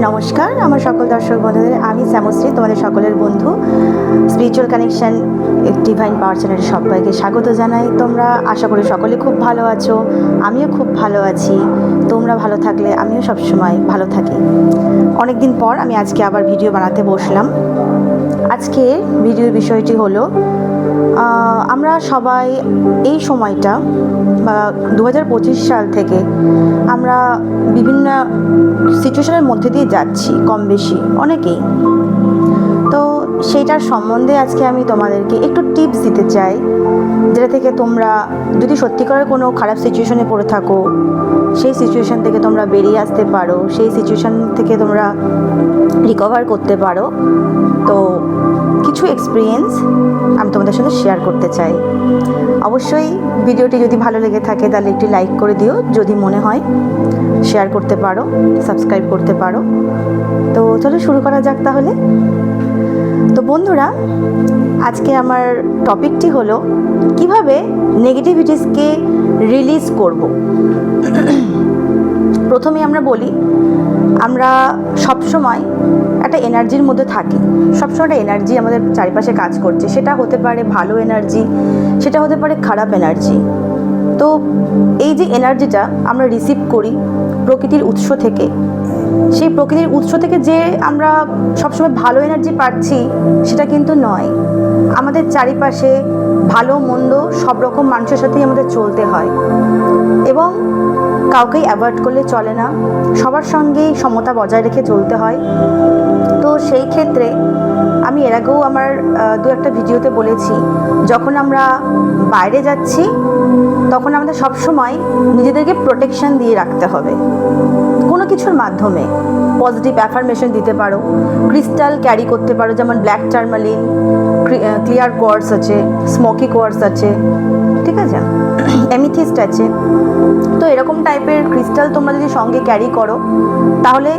নমস্কার আমার সকল দর্শক বন্ধুদের, আমি শ্যামশ্রী, তোমাদের সকলের বন্ধু। স্পিরিচুয়াল কানেকশন ডিভাইন পাওয়ার চ্যানেলে সবাইকে স্বাগত জানাই। তোমরা আশা করি সকলে খুব ভালো আছো, আমিও খুব ভালো আছি। তোমরা ভালো থাকলে আমিও সবসময় ভালো থাকি। অনেক দিন পর আমি আজকে আবার ভিডিও বানাতে বসলাম। আজকে ভিডিওর বিষয়টি হলো, আমরা সবাই এই সময়টা বা 2025 সাল থেকে আমরা বিভিন্ন সিচুয়েশনের মধ্যে দিয়ে যাচ্ছি, কম বেশি অনেকেই। তো সেইটার সম্বন্ধে আজকে আমি তোমাদেরকে একটু টিপস দিতে চাই, যেটা থেকে তোমরা যদি সত্যিকারের কোনো খারাপ সিচুয়েশনে পড়ে থাকো, সেই সিচুয়েশন থেকে তোমরা বেরিয়ে আসতে পারো, সেই সিচুয়েশন থেকে তোমরা রিকভার করতে পারো। তো কিছু এক্সপিরিয়েন্স আমি তোমাদের সাথে শেয়ার করতে চাই। অবশ্যই ভিডিওটি যদি ভালো লেগে থাকে তাহলে একটি লাইক করে দিও, যদি মনে হয় শেয়ার করতে পারো, সাবস্ক্রাইব করতে পারো। তো চলো শুরু করা যাক তাহলে। তো বন্ধুরা, আজকে আমার টপিকটি হলো কিভাবে নেগেটিভিটিসকে রিলিজ করব। প্রথমে আমরা বলি, আমরা সবসময় একটা এনার্জির মধ্যে থাকি, সবসময় একটা এনার্জি আমাদের চারিপাশে কাজ করছে। সেটা হতে পারে ভালো এনার্জি, সেটা হতে পারে খারাপ এনার্জি। তো এই যে এনার্জিটা আমরা রিসিভ করি প্রকৃতির উৎস থেকে, সেই প্রকৃতির উৎস থেকে যে আমরা সবসময় ভালো এনার্জি পাচ্ছি সেটা কিন্তু নয়। আমাদের চারিপাশে ভালো মন্দ সব রকম মানুষের সাথেই আমাদের চলতে হয়, এবং কাউকেই অ্যাভয়েড করলে চলে না, সবার সঙ্গেই সমতা বজায় রেখে চলতে হয়। তো সেই ক্ষেত্রে আমি এর আগেও আমার দু একটা ভিডিওতে বলেছি, যখন আমরা বাইরে যাচ্ছি তখন আমাদের সবসময় নিজেদেরকে প্রোটেকশন দিয়ে রাখতে হবে কোনো কিছুর মাধ্যমে। পজিটিভ অ্যাফার্মেশন দিতে পারো, ক্রিস্টাল ক্যারি করতে পারো, যেমন ব্ল্যাক টার্মালিন, ক্লিয়ার কোয়ার্টস আছে, স্মোকি কোয়ার্টস আছে, ঠিক আছে, অ্যামিথিস্ট আছে। তো এরকম টাইপের ক্রিস্টাল তোমরা যদি সঙ্গে ক্যারি করো, তাহলে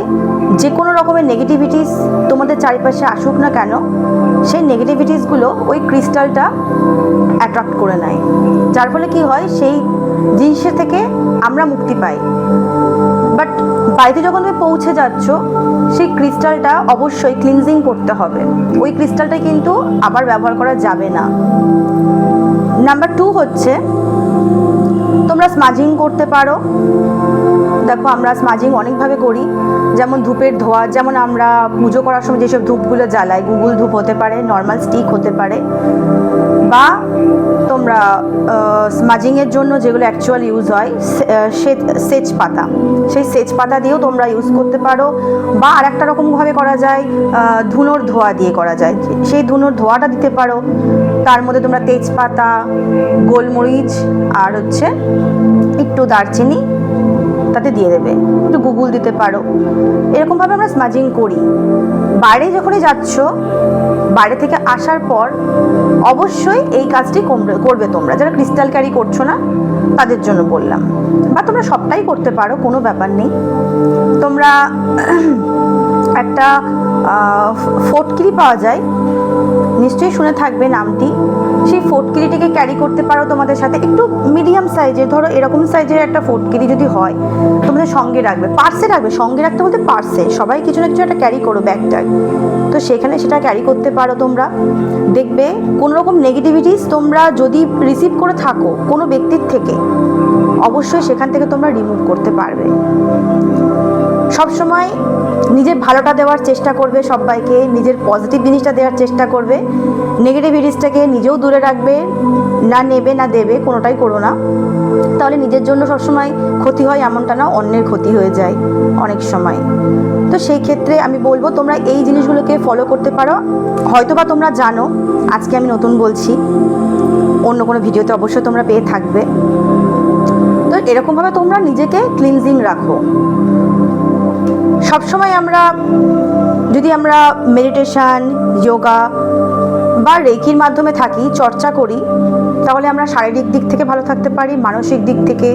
যে কোনো রকমের নেগেটিভিটিস তোমাদের চারিপাশে আসুক না কেন, সেই নেগেটিভিটিসগুলো ওই ক্রিস্টালটা অ্যাট্রাক্ট করে নেয়, যার ফলে কি হয়, সেই জিনিসের থেকে আমরা মুক্তি পাই। বাট বাড়িতে যখন তুমি পৌঁছে যাচ্ছ, সেই ক্রিস্টালটা অবশ্যই ক্লিনজিং করতে হবে। ওই ক্রিস্টালটা কিন্তু আবার ব্যবহার করা যাবে না। নাম্বার 2 হচ্ছে, তোমরা স্মাজিং করতে পারো। দেখো, আমরা স্মাজিং অনেকভাবে করি, যেমন ধূপের ধোয়া, যেমন আমরা পুজো করার সময় যেসব ধূপগুলো জ্বালাই, গুগল ধূপ হতে পারে, নর্মাল স্টিক হতে পারে, বা তোমরা স্মাজিংয়ের জন্য যেগুলো অ্যাকচুয়াল ইউজ হয়, সেচ পাতা, সেই সেচ পাতা দিয়েও তোমরা ইউজ করতে পারো। বা আর একটা রকমভাবে করা যায়, ধুনোর ধোয়া দিয়ে করা যায়, সেই ধুনোর ধোয়াটা দিতে পারো। তার মধ্যে তোমরা তেজপাতা, গোলমরিচ আর হচ্ছে একটু দারচিনি তাতে দিয়ে দেবে, একটু গুগল দিতে পারো। এরকমভাবে আমরা স্মাজিং করি। বাইরে যখনই যাচ্ছ, বাইরে থেকে আসার পর অবশ্যই এই কাজটি করবে তোমরা, যারা ক্রিস্টাল ক্যারি করছো না তাদের জন্য বললাম। বা তোমরা সবটাই করতে পারো, কোনো ব্যাপার নেই। তোমরা একটা ফটকিরি পাওয়া যায়, নিশ্চয়ই শুনে থাকবে নামটি। সেই ফটকিরিটিকে ক্যারি করতে পারো তোমাদের সাথে, একটু মিডিয়াম সাইজের, ধরো এরকম সাইজের একটা ফটকিরি যদি হয় তোমাদের সঙ্গে রাখবে, পার্সে রাখবে। সঙ্গে রাখতে বলতে পার্সে, সবাই কিছু না কিছু একটা ক্যারি করো ব্যাগটায়, তো সেখানে সেটা ক্যারি করতে পারো তোমরা। দেখবে কোনো রকম নেগেটিভিটিস তোমরা যদি রিসিভ করে থাকো কোনো ব্যক্তির থেকে, অবশ্যই সেখান থেকে তোমরা রিমুভ করতে পারবে। সবসময় নিজের ভালোটা দেওয়ার চেষ্টা করবে সবাইকে, নিজের পজিটিভ জিনিসটা দেওয়ার চেষ্টা করবে। নেগেটিভিটিসটাকে নিজেও দূরে রাখবে, না নেবে না দেবে, কোনোটাই করো না। তাহলে নিজের জন্য সবসময় ক্ষতি হয় এমনটা না, অন্যের ক্ষতি হয়ে যায় অনেক সময়। তো সেই ক্ষেত্রে আমি বলবো তোমরা এই জিনিসগুলোকে ফলো করতে পারো। হয়তোবা তোমরা জানো, আজকে আমি নতুন বলছি, অন্য কোনো ভিডিওতে অবশ্যই তোমরা পেয়ে থাকবে। তো এরকমভাবে তোমরা নিজেকে ক্লিনজিং রাখো। সবসময় যদি আমরা মেডিটেশন, যোগা বা রেকির মাধ্যমে থাকি, চর্চা করি, তাহলে আমরা শারীরিক দিক থেকে ভালো থাকতে পারি, মানসিক দিক থেকে,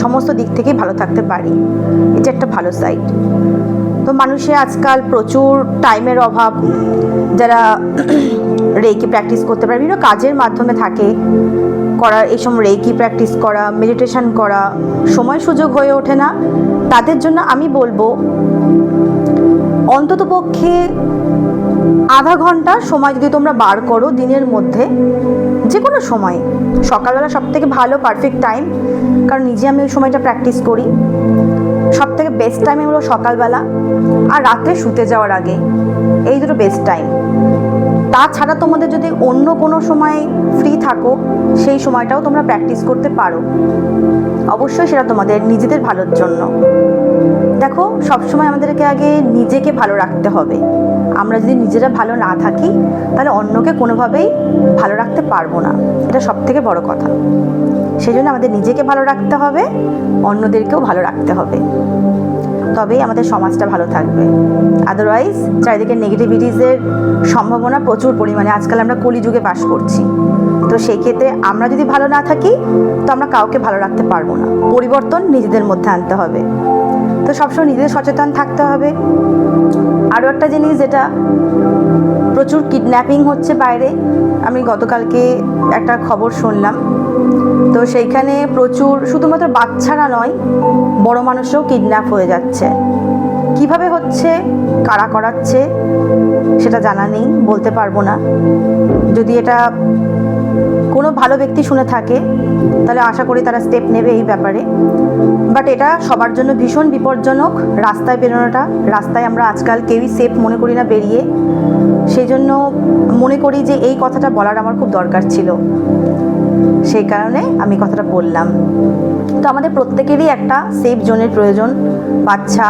সমস্ত দিক থেকেই ভালো থাকতে পারি। এটা একটা ভালো সাইড। তো মানুষের আজকাল প্রচুর টাইমের অভাব, যারা রেকি প্র্যাকটিস করতে পারে, বিভিন্ন কাজের মাধ্যমে থাকে, করা, এই সময় রেকি প্র্যাকটিস করা, মেডিটেশন করা সময় সুযোগ হয়ে ওঠে না, তাদের জন্য আমি বলবো অন্ততপক্ষে আধা ঘন্টা সময় যদি তোমরা বার করো দিনের মধ্যে, যে কোনো সময়, সকালবেলা সবথেকে ভালো পারফেক্ট টাইম, কারণ নিজে আমি ওই সময়টা প্র্যাকটিস করি। সবথেকে বেস্ট টাইম হলো সকালবেলা আর রাত্রে শুতে যাওয়ার আগে, এই দুটো বেস্ট টাইম। তাছাড়া তোমাদের যদি অন্য কোনো সময় ফ্রি থাকো, সেই সময়টাও তোমরা প্র্যাকটিস করতে পারো। অবশ্যই সেটা তোমাদের নিজেদের ভালোর জন্য। দেখো, সবসময় আমাদেরকে আগে নিজেকে ভালো রাখতে হবে। আমরা যদি নিজেরা ভালো না থাকি, তাহলে অন্যকে কোনোভাবেই ভালো রাখতে পারবো না। এটা সবথেকে বড় কথা। সেই জন্য আমাদের নিজেকে ভালো রাখতে হবে, অন্যদেরকেও ভালো রাখতে হবে, তবেই আমাদের সমাজটা ভালো থাকবে। আদারওয়াইজ চারিদিকে নেগেটিভিটিসের সম্ভাবনা প্রচুর পরিমাণে। আজকাল আমরা কলিযুগে বাস করছি, তো সেই ক্ষেত্রে আমরা যদি ভালো না থাকি, তো আমরা কাউকে ভালো রাখতে পারবো না। পরিবর্তন নিজেদের মধ্যে আনতে হবে, তো সবসময় নিজেদের সচেতন থাকতে হবে। আরও একটা জিনিস, যেটা প্রচুর কিডন্যাপিং হচ্ছে বাইরে। আমি গতকালকে একটা খবর শুনলাম, তো সেইখানে প্রচুর, শুধুমাত্র বাচ্চারা নয়, বড় মানুষও কিডন্যাপ হয়ে যাচ্ছে। কিভাবে হচ্ছে, কারা করাচ্ছে সেটা জানা নেই, বলতে পারবো না। যদি এটা কোনো ভালো ব্যক্তি শুনে থাকে, তাহলে আশা করি তারা স্টেপ নেবে এই ব্যাপারে। বাট এটা সবার জন্য ভীষণ বিপজ্জনক। রাস্তায় বেরোনোটা, রাস্তায় আমরা আজকাল কেউই সেফ মনে করি না বেরিয়ে। সেই জন্য মনে করি যে এই কথাটা বলার আমার খুব দরকার ছিল, সেই কারণে আমি কথাটা বললাম। তো আমাদের প্রত্যেকেরই একটা সেফ জোনের প্রয়োজন, বাচ্চা,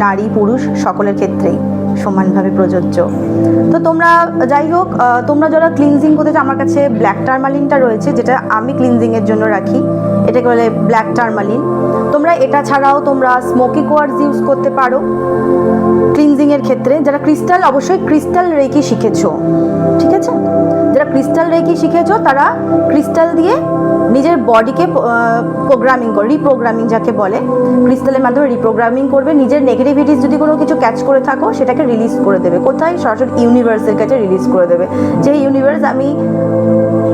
নারী, পুরুষ সকলের ক্ষেত্রেই সমানভাবে প্রযোজ্য। তো তোমরা যাই হোক, তোমরা যারা ক্লিনজিং করতে চাও, আমার কাছে ব্ল্যাক টার্মালিনটা রয়েছে, যেটা আমি ক্লিনজিংয়ের জন্য রাখি। এটাকে বলে ব্ল্যাক টার্মালিন। তোমরা এটা ছাড়াও তোমরা স্মোকি কোয়ার্টজ ইউজ করতে পারো ক্লিনজিংয়ের ক্ষেত্রে। যারা ক্রিস্টাল, অবশ্যই ক্রিস্টাল রেকি শিখেছো, ঠিক আছে? যারা ক্রিস্টাল রেকি শিখেছো, তারা ক্রিস্টাল দিয়ে নিজের বডিকে প্রোগ্রামিং করে, রিপ্রোগ্রামিং যাকে বলে, ক্রিস্টালের মাধ্যমে রিপ্রোগ্রামিং করবে। নিজের নেগেটিভিটিস যদি কোনো কিছু ক্যাচ করে থাকো, সেটাকে রিলিজ করে দেবে। কোথায়? সরাসরি ইউনিভার্সের কাছে রিলিজ করে দেবে, যে ইউনিভার্স,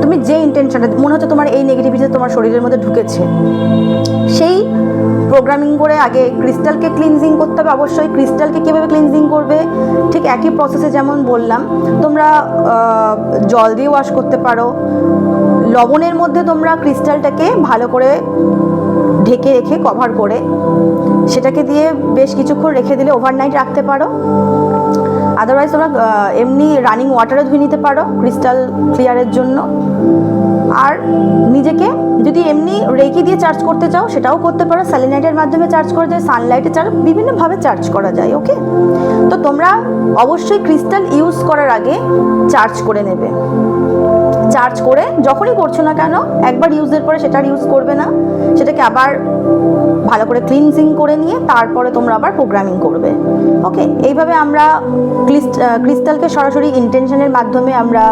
তুমি যে ইন্টেনশনটা মনে হচ্ছে তোমার এই নেগেটিভিটি তোমার শরীরের মধ্যে ঢুকেছে, সেই প্রোগ্রামিং করে আগে ক্রিস্টালকে ক্লিনজিং করতে হবে। অবশ্যই ক্রিস্টালকে কীভাবে ক্লিনজিং করবে, ঠিক একই প্রসেসে যেমন বললাম। তোমরা জল দিয়ে ওয়াশ করতে পারো, লবণের মধ্যে তোমরা ক্রিস্টালটাকে ভালো করে ঢেকে রেখে, কভার করে, সেটাকে দিয়ে বেশ কিছুক্ষণ রেখে দিলে ওভারনাইট রাখতে পারো। আদারওয়াইজ তোমরা এমনি রানিং ওয়াটারে ধুয়ে নিতে পারো ক্রিস্টাল ক্লিয়ারের জন্য। আর নিজেকে যদি এমনি রেকি দিয়ে চার্জ করতে চাও, সেটাও করতে পারো। স্যালিনাইটের মাধ্যমে চার্জ করা যায়, সানলাইটে চার্জ, বিভিন্নভাবে চার্জ করা যায়। ওকে, তো তোমরা অবশ্যই ক্রিস্টাল ইউজ করার আগে চার্জ করে নেবে। চার্জ করে যখনই করছো না কেন, একবার ইউজের পরে সেটা ইউজ করবে না, সেটাকে আবার ভালো করে ক্লিনজিং করে নিয়ে তারপরে তোমরা আবার প্রোগ্রামিং করবে। ওকে, এইভাবে আমরা ক্রিস্টালকে সরাসরি ইন্টেনশনের মাধ্যমে, আমরা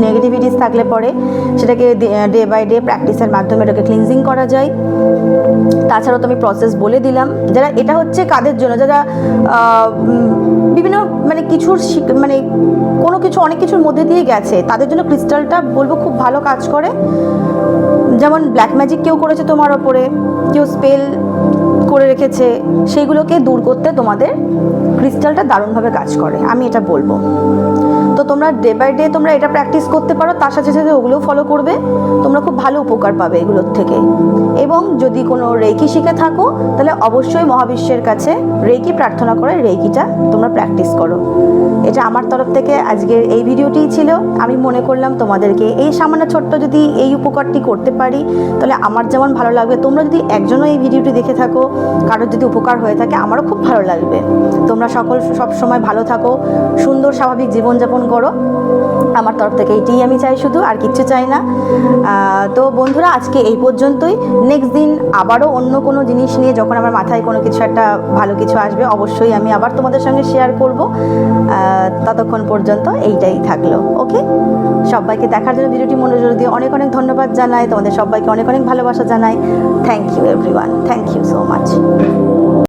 নেগেটিভিটিস থাকলে পরে সেটাকে ডে বাই ডে প্র্যাকটিসের মাধ্যমে এটাকে ক্লিনজিং করা যায়। তাছাড়াও তো আমি প্রসেস বলে দিলাম। যারা, এটা হচ্ছে কাদের জন্য, যারা বিভিন্ন কোনো কিছু অনেক কিছুর মধ্যে দিয়ে গেছে, তাদের জন্য ক্রিস্টালটা বলবো খুব ভালো কাজ করে। যেমন ব্ল্যাক ম্যাজিক কেউ করেছে তোমার ওপরে, কেউ স্পেল করে রেখেছে, সেইগুলোকে দূর করতে তোমাদের ক্রিস্টালটা দারুণভাবে কাজ করে, আমি এটা বলবো। তো তোমরা ডে বাই ডে তোমরা এটা প্র্যাকটিস করতে পারো, তার সাথে সাথে ওগুলোও ফলো করবে, তোমরা খুব ভালো উপকার পাবে এগুলোর থেকে। এবং যদি কোনো রেকি শিখে থাকো, তাহলে অবশ্যই মহাবিশ্বের কাছে রেকি প্রার্থনা করে রেকিটা তোমরা প্র্যাকটিস করো। এটা আমার তরফ থেকে আজকের এই ভিডিওটিই ছিল। আমি মনে করলাম তোমাদেরকে এই সামান্য ছোট্ট যদি এই উপকারটি করতে পারি, তাহলে আমার যেমন ভালো লাগবে, তোমরা যদি একজনও এই ভিডিওটি দেখে থাকো, কারোর যদি উপকার হয়ে থাকে, আমারও খুব ভালো লাগবে। তোমরা সব সময় ভালো থাকো, সুন্দর স্বাভাবিক জীবনযাপন করো, আমার তরফ থেকে এটাই আমি চাই, শুধু আর কিচ্ছু চাই না। তো বন্ধুরা, আজকে এই পর্যন্তই। নেক্সট দিন আবারও অন্য কোনো জিনিস নিয়ে, যখন আমার মাথায় কোনো কিছু একটা ভালো কিছু আসবে, অবশ্যই আমি আবার তোমাদের সঙ্গে শেয়ার করব। ততক্ষণ পর্যন্ত এইটাই থাকলো। ওকে, সবাইকে দেখার জন্য ভিডিওটি মনোযোগ দিয়ে অনেক অনেক ধন্যবাদ জানাই, তোমাদের সবাইকে অনেক অনেক ভালোবাসা জানাই। Thank you everyone, thank you so much.